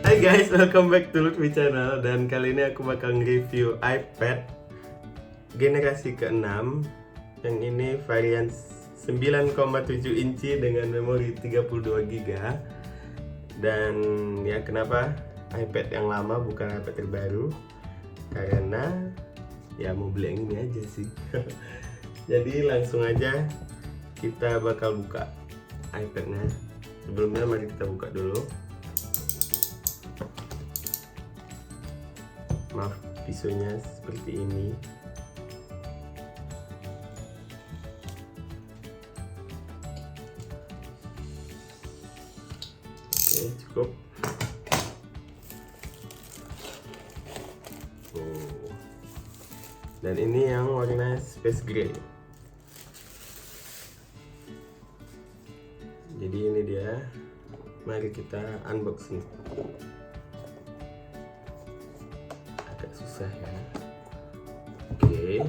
Hai guys, welcome back to my channel. Dan kali ini aku bakal nge-review iPad generasi ke-6. Yang ini varian 9,7 inci dengan memori 32 GB. Dan ya, kenapa iPad yang lama bukan iPad terbaru? Karena ya mau beli yang ini aja sih. Jadi langsung aja kita bakal buka iPadnya. Sebelumnya mari kita buka dulu. Maaf, pisaunya seperti ini. Oke, cukup. Dan ini yang warna space gray. Jadi ini dia. Mari kita unboxing. Agak susah ya. Oke.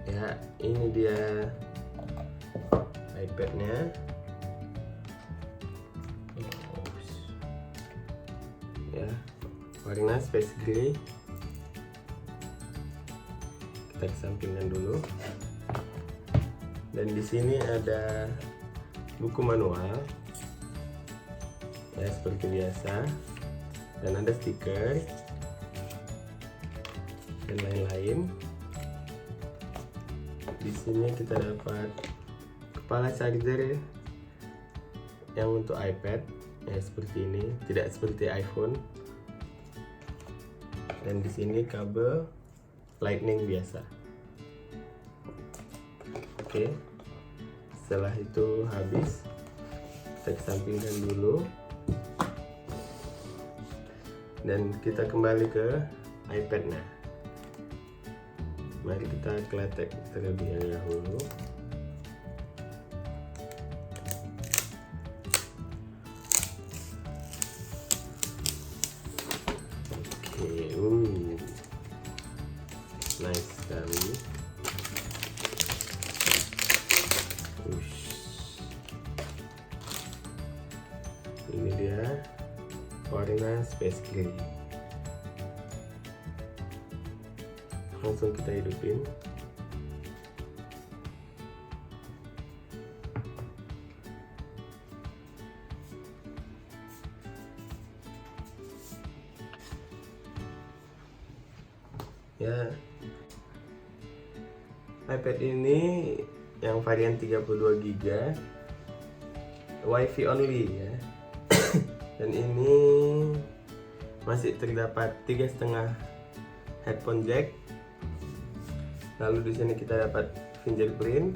Ya, ini dia iPadnya. Ya, warna space gray. Kita kesampingkan dulu. Dan di sini ada buku manual. Ya, seperti biasa. Dan ada stiker dan lain-lain. Di sini kita dapat kepala charger yang untuk iPad, ya seperti ini, tidak seperti iPhone. Dan di sini kabel lightning biasa. Oke. Setelah itu habis, kita kesampingkan dulu. Dan kita kembali ke iPad-nya. Mari kita kletek terlebih dahulu. Oke, nice sekali. Ini dia warna space gray. Langsung kita hidupin. Ya, iPad ini yang varian 32 GB, wifi only ya. Dan ini masih terdapat 3,5 headphone jack. Lalu di sini kita dapat fingerprint.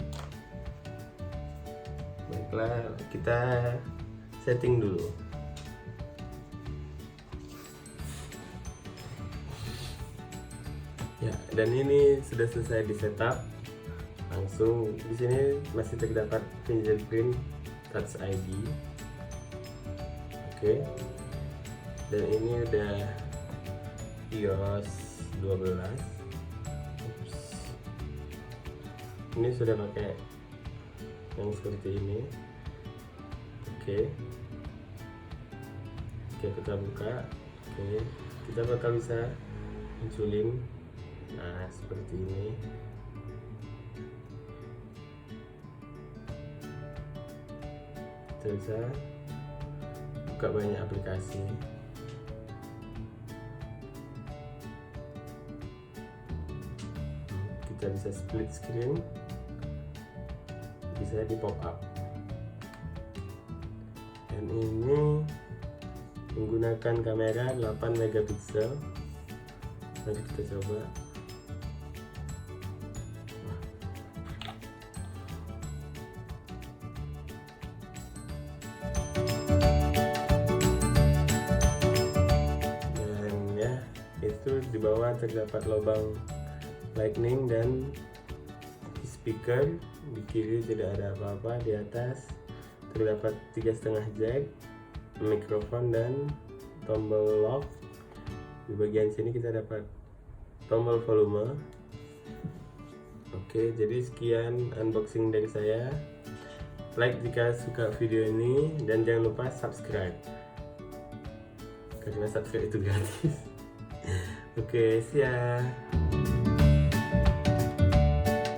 Baiklah, kita setting dulu. Ya, dan ini sudah selesai di setup. Langsung di sini masih terdapat fingerprint Touch ID. Oke. Dan ini udah iOS 12. Ini sudah pakai yang seperti ini. Oke, kita buka. Oke, kita bakal bisa munculin. Nah, seperti ini. Kita bisa buka banyak aplikasi. Kita bisa split screen, bisa di pop up. Dan ini menggunakan kamera 8 megapiksel. Mari kita coba. Dan ya, itu di bawah terdapat lubang lightning dan speaker. Di kiri tidak ada apa-apa. Di atas terdapat 3,5 jack, mikrofon dan tombol lock. Di bagian sini kita dapat tombol volume. Oke, jadi sekian unboxing dari saya. like jika suka video ini, dan jangan lupa subscribe karena subscribe itu gratis. Oke, siap.